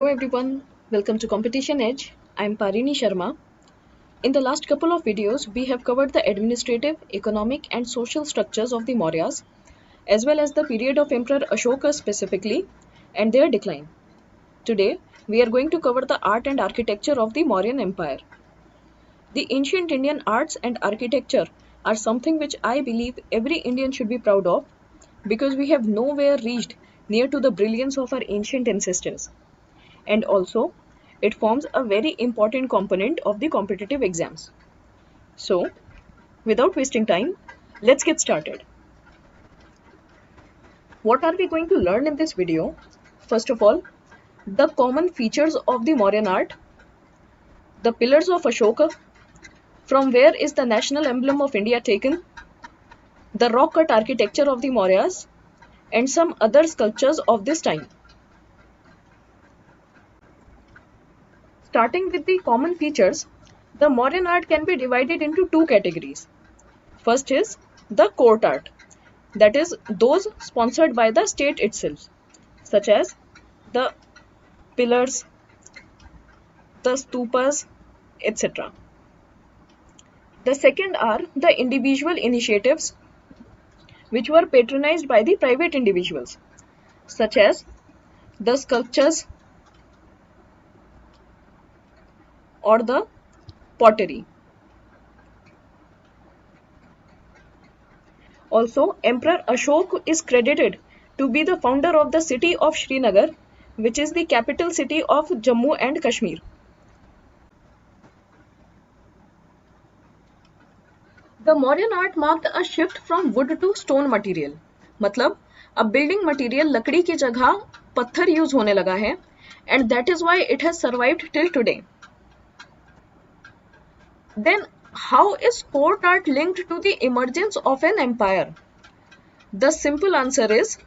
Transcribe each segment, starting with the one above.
Hello everyone, welcome to Competition Edge. I'm Parini Sharma. In the last couple of videos, we have covered the administrative, economic, and social structures of the Mauryas, as well as the period of Emperor Ashoka specifically, and their decline. Today, we are going to cover the art and architecture of the Mauryan Empire. The ancient Indian arts and architecture are something which I believe every Indian should be proud of because we have nowhere reached near to the brilliance of our ancient ancestors. And also it forms a very important component of the competitive exams. So, without wasting time, let's get started. What are we going to learn in this video? First of all, the common features of the Mauryan art, the pillars of Ashoka, from where is the national emblem of India taken, the rock cut architecture of the Mauryas, and some other sculptures of this time. Starting with the common features, the Mauryan art can be divided into two categories. First is the court art, that is, those sponsored by the state itself, such as the pillars, the stupas, etc. The second are the individual initiatives which were patronized by the private individuals, such as the sculptures or the pottery. Also, Emperor Ashok is credited to be the founder of the city of Srinagar, which is the capital city of Jammu and Kashmir. The Mauryan art marked a shift from wood to stone material. मतलब अब building material लकड़ी की जगह पत्थर use होने लगा है and that is why it has survived till today. Then how is court art linked to the emergence of an empire? The simple answer is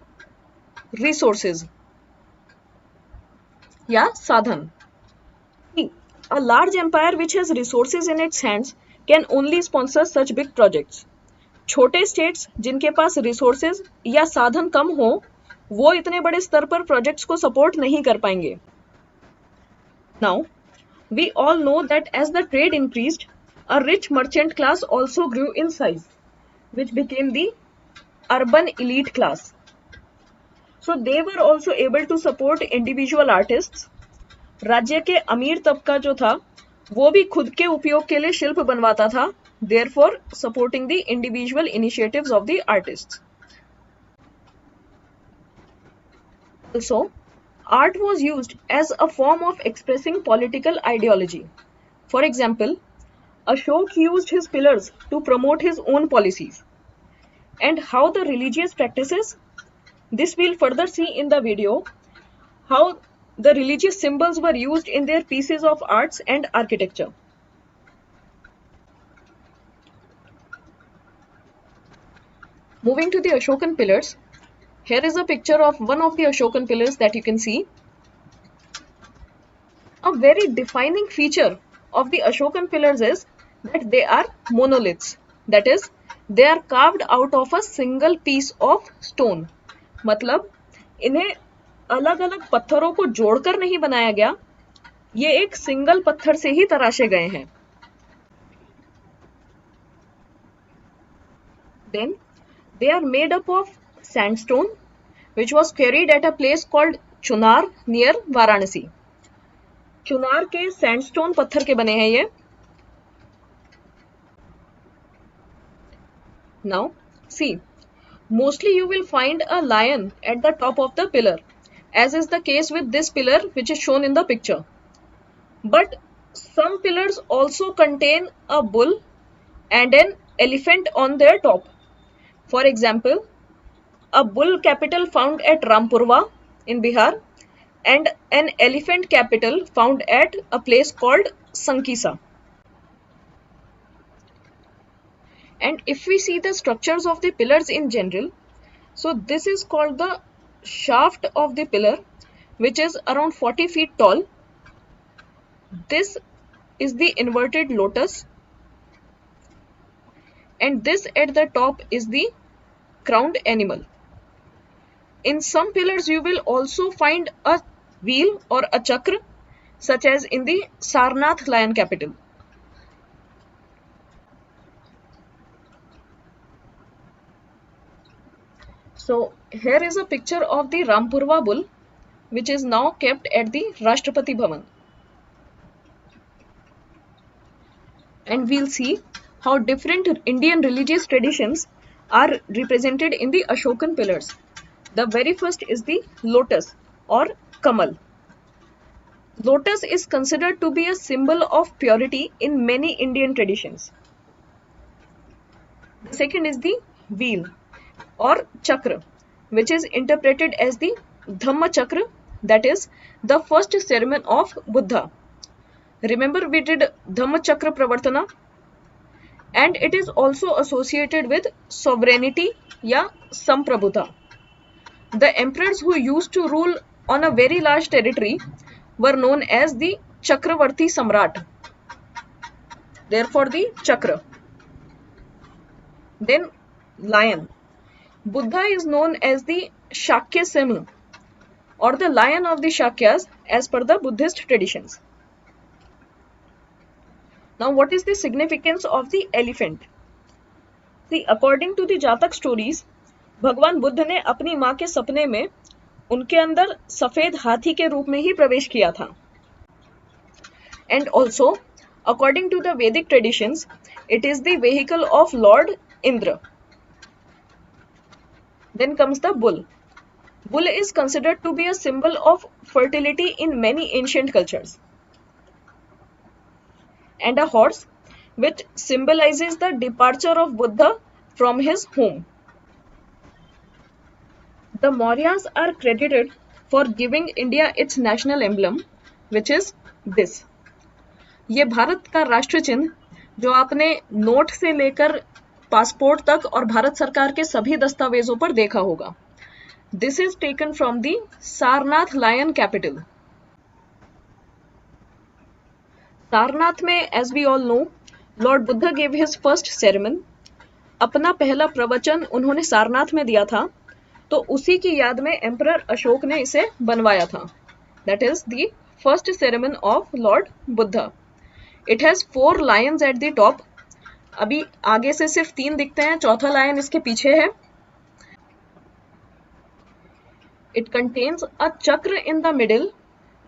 resources. या साधन. A large empire which has resources in its hands can only sponsor such big projects. छोटे states जिनके पास resources या साधन कम हो वो इतने बड़े स्तर पर प्रोजेक्ट्स को सपोर्ट नहीं कर पाएंगे. Now we all know that as the trade increased a rich merchant class also grew in size, which became the urban elite class. So they were also able to support individual artists. राज्य के अमीर तबका जो था वो भी खुद के उपयोग के लिए शिल्प बनवाता था, therefore supporting the individual initiatives of the artists. Also, art was used as a form of expressing political ideology. For example, Ashok used his pillars to promote his own policies. And how the religious practices? This we'll further see in the video, how the religious symbols were used in their pieces of arts and architecture. Moving to the Ashokan pillars, here is a picture of one of the Ashokan pillars that you can see. A very defining feature of the Ashokan pillars is that they are monoliths. That is, they are carved out of a single piece of stone. मतलब इन्हें अलग अलग पत्थरों को जोड़कर नहीं बनाया गया, ये एक सिंगल पत्थर से ही तराशे गए हैं. Then they are made up of sandstone, which was quarried at a place called Chunar near Varanasi. Chunar के सैंडस्टोन पत्थर के बने हैं ये. Now, see, mostly you will find a lion at the top of the pillar, as is the case with this pillar which is shown in the picture. But some pillars also contain a bull and an elephant on their top. For example, a bull capital found at Rampurwa in Bihar and an elephant capital found at a place called Sankisa. And if we see the structures of the pillars in general, so this is called the shaft of the pillar, which is around 40 feet tall. This is the inverted lotus, and this at the top is the crowned animal. In some pillars you will also find a wheel or a chakra, such as in the Sarnath lion capital. So here is a picture of the Rampurva bull, which is now kept at the Rashtrapati Bhavan. And we'll see how different Indian religious traditions are represented in the Ashokan pillars. The very first is the lotus or Kamal. Lotus is considered to be a symbol of purity in many Indian traditions. The second is the wheel or chakra, which is interpreted as the Dhamma chakra, that is the first sermon of Buddha. Remember we did Dhamma chakra pravartana, and it is also associated with sovereignty ya samprabhuta. The emperors who used to rule on a very large territory were known as the Chakravarti Samrat. Therefore the chakra. Then lion. Buddha is known as the Shakya Simha, or the lion of the Shakyas as per the Buddhist traditions. Now what is the significance of the elephant? See, according to the Jatak stories, भगवान बुद्ध ने अपनी माँ के सपने में उनके अंदर सफेद हाथी के रूप में ही प्रवेश किया था. And also, according to the Vedic traditions, it is the vehicle of Lord Indra. Then comes the bull. Bull is considered to be a symbol of fertility in many ancient cultures. And a horse, which symbolizes the departure of Buddha from his home. The Mauryas are credited for giving India its national emblem, which is this. ये भारत का राष्ट्र चिन्ह जो आपने note से लेकर passport तक और भारत सरकार के सभी दस्तावेजों पर देखा होगा. This is taken from the Sarnath lion capital. Sarnath में, as we all know, Lord Buddha gave his first sermon. अपना पहला प्रवचन उन्होंने सारनाथ में दिया था, तो उसी की याद में एम्परर अशोक ने इसे बनवाया था. That is the first sermon of Lord Buddha. It has 4 lions at the top. अभी आगे से सिर्फ 3 दिखते हैं, चौथा लायन इसके पीछे है. It contains a chakra in the middle,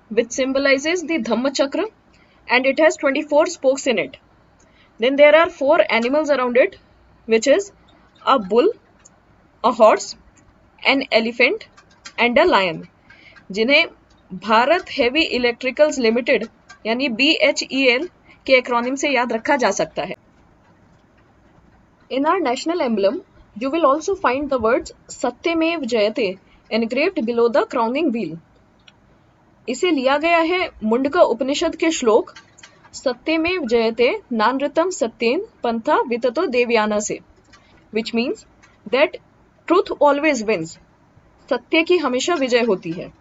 which symbolizes the Dhamma chakra, and it has 24 spokes in it. Then there are 4 animals around it, which is a bull, a horse, an elephant and a lion, जिन्हें Bharat heavy electricals limited यानी BHEL के acronym से याद रखा जा सकता है. In our national emblem, you will also find the words Satyamev Jayate engraved below the crowning wheel. इसे लिया गया है मुंडका उपनिषद के श्लोक सत्यमेव जयते नानृतम सत्येन पंथा विततो देवयाना से, which means that truth always wins. सत्य की हमेशा विजय होती है.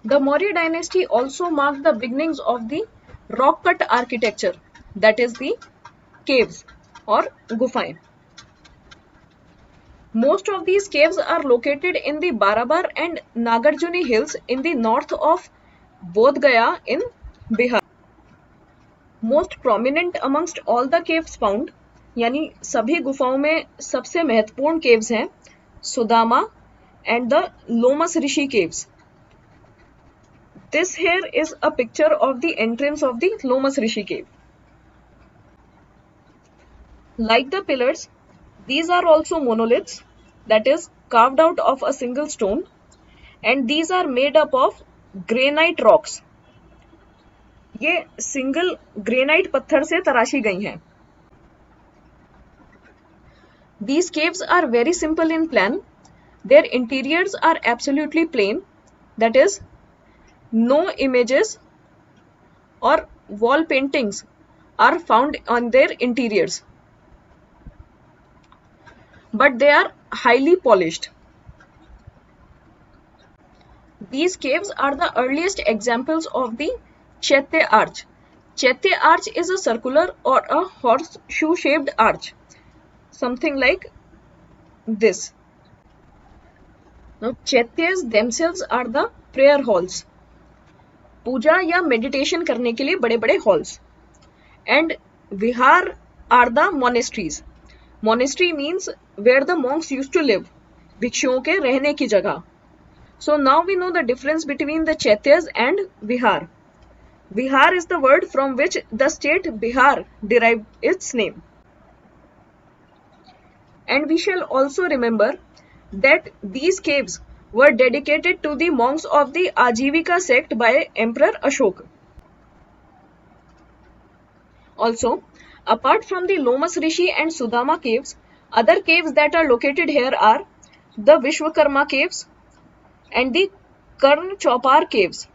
The Maurya dynasty also marked the beginnings of the rock cut architecture, that is the caves or गुफाएं. Most of these caves are located in the Barabar and Nagarjuni hills in the north of Bodh Gaya in Bihar. Most prominent amongst all the caves found, यानी सभी गुफाओं में सबसे महत्वपूर्ण caves हैं Sudama and the Lomas Rishi caves. This here is a picture of the entrance of the Lomas Rishi cave. Like the pillars, these are also monoliths, that is carved out of a single stone, and these are made up of granite rocks. ये single granite पत्थर से तराशी गई हैं. These caves are very simple in plan. Their interiors are absolutely plain, that is, no images or wall paintings are found on their interiors, but they are highly polished. These caves are the earliest examples of the Chaitya arch. Chaitya arch is a circular or a horseshoe shaped arch, something like this. Now, chaityas themselves are the prayer halls. पूजा या meditation करने के लिए बड़े बड़े halls. And vihar are the monasteries. Monastery means where the monks used to live. भिक्षुओं के रहने की जगह. So now we know the difference between the chaityas and vihar. Vihar is the word from which the state Bihar derived its name. And we shall also remember that these caves were dedicated to the monks of the Ajivika sect by Emperor Ashoka. Also, apart from the Lomas Rishi and Sudama caves, other caves that are located here are the Vishwakarma caves and the Karn Chopar caves.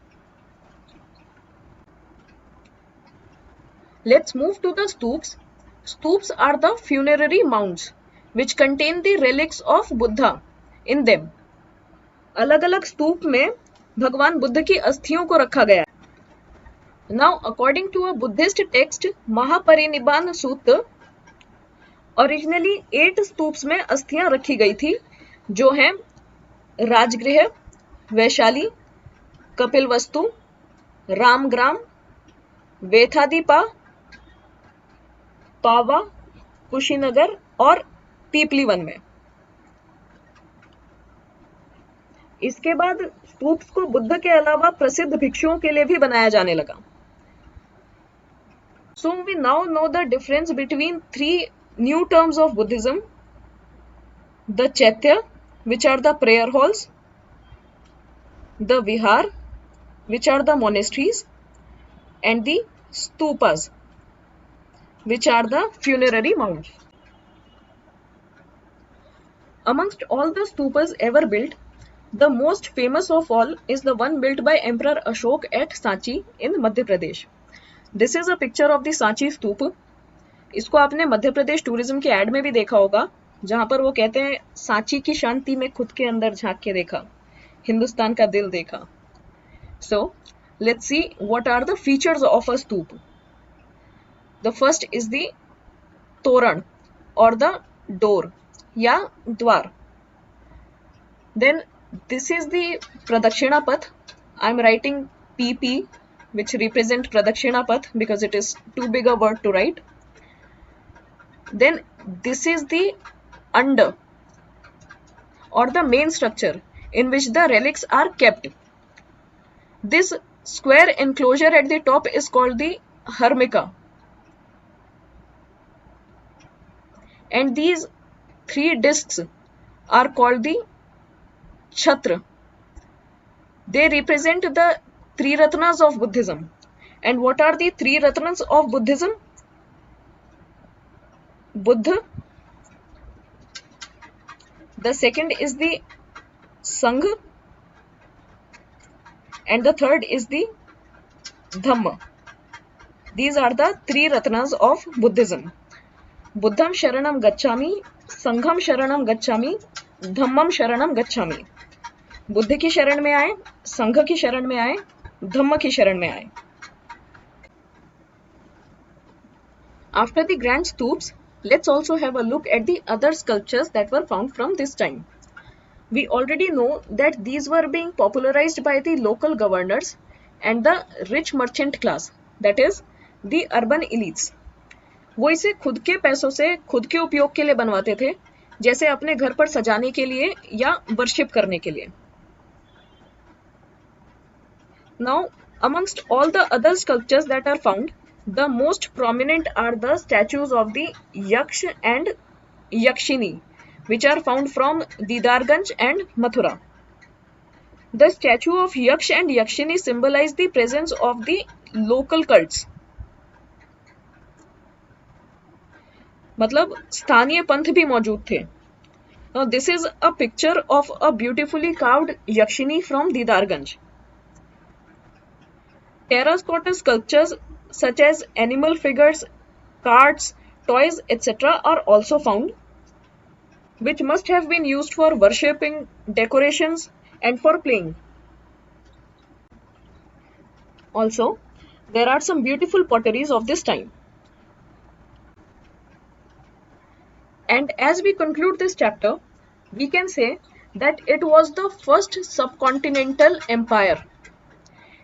Let's move to the stoops. Stoops are the funerary mounds which contain the relics of Buddha in them. अलग अलग स्तूप में भगवान बुद्ध की अस्थियों को रखा गया है. Now, according to a Buddhist text, Mahaparinibbana सूत्र, originally 8 स्तूप्स में अस्थियां रखी गई थी, जो हैं राजगृह, वैशाली, कपिलवस्तु, रामग्राम, वेथादीपा, पावा, कुशीनगर और पीपलीवन में. इसके बाद स्तूप्स को बुद्ध के अलावा प्रसिद्ध भिक्षुओं के लिए भी बनाया जाने लगा. So we now know the difference between 3 new terms of Buddhism: the Chaitya, which are the prayer halls, the Vihar, which are the monasteries, and the Stupas, which are the funerary mounds. Amongst all the stupas ever built, the most famous of all is the one built by Emperor Ashok at Sanchi in Madhya Pradesh. This is a picture of the Sanchi स्तूप. इसको आपने Madhya Pradesh tourism के add में भी देखा होगा, जहां पर वो कहते हैं सांची की शांति में खुद के अंदर झांक के देखा, हिंदुस्तान का दिल देखा. So, let's see what are the features of a stupa. The first is the toran or the door या द्वार. Then this is the Pradakshina Path. I am writing PP, which represent Pradakshina Path because it is too big a word to write. Then this is the under or the main structure in which the relics are kept. This square enclosure at the top is called the Harmika. And these 3 discs are called the Chhatra. They represent the 3 Ratnas of Buddhism. And what are the 3 Ratnas of Buddhism? Buddha. The second is the Sangha. And the third is the Dhamma. These are the 3 Ratnas of Buddhism. Buddham Sharanam Gacchami, Sangham Sharanam Gacchami, Dhammam Sharanam Gacchami. Buddha की शरण में आए, संघ की शरण में आए, धम्म की शरण में आए. After the grand stoops, let's also have a look at the other sculptures that were found from this time. We already know that these were being popularized by the local governors and the rich merchant class, that is, the urban elites. वो इसे खुद के पैसों से खुद के उपयोग के लिए बनवाते थे, जैसे अपने घर पर सजाने के लिए या वर्शिप करने के लिए. Now, amongst all the other sculptures that are found, the most prominent are the statues of the Yaksh and Yakshini, which are found from Didarganj and Mathura. The statue of Yaksh and Yakshini symbolize the presence of the local cults. मतलब स्थानीय पंथ भी मौजूद थे. Now, this is a picture of a beautifully carved Yakshini from Didarganj. Terracotta sculptures such as animal figures, carts, toys, etc. are also found, which must have been used for worshipping, decorations, and for playing. Also, there are some beautiful potteries of this time. And as we conclude this chapter, we can say that it was the first subcontinental empire.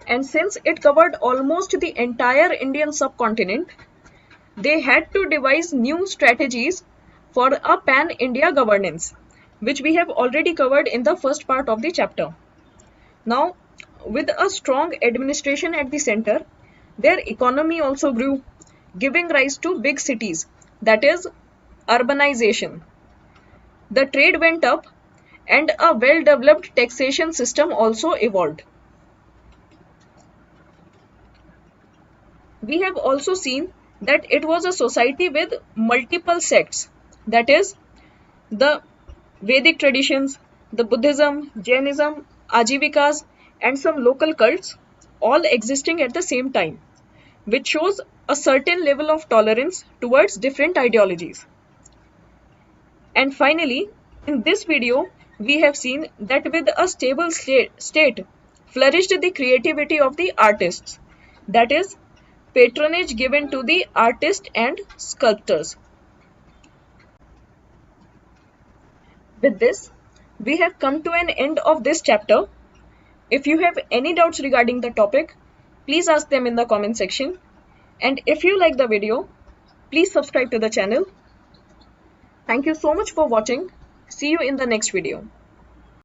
And since it covered almost the entire Indian subcontinent, they had to devise new strategies for a pan-India governance, which we have already covered in the first part of the chapter. Now, with a strong administration at the center, their economy also grew, giving rise to big cities, that is, urbanization. The trade went up, and a well-developed taxation system also evolved. We have also seen that it was a society with multiple sects, that is, the Vedic traditions, the Buddhism, Jainism, Ajivikas, and some local cults all existing at the same time, which shows a certain level of tolerance towards different ideologies. And finally, in this video, we have seen that with a stable state flourished the creativity of the artists, that is, patronage given to the artists and sculptors. With this, we have come to an end of this chapter. If you have any doubts regarding the topic, please ask them in the comment section. And if you like the video, please subscribe to the channel. Thank you so much for watching. See you in the next video.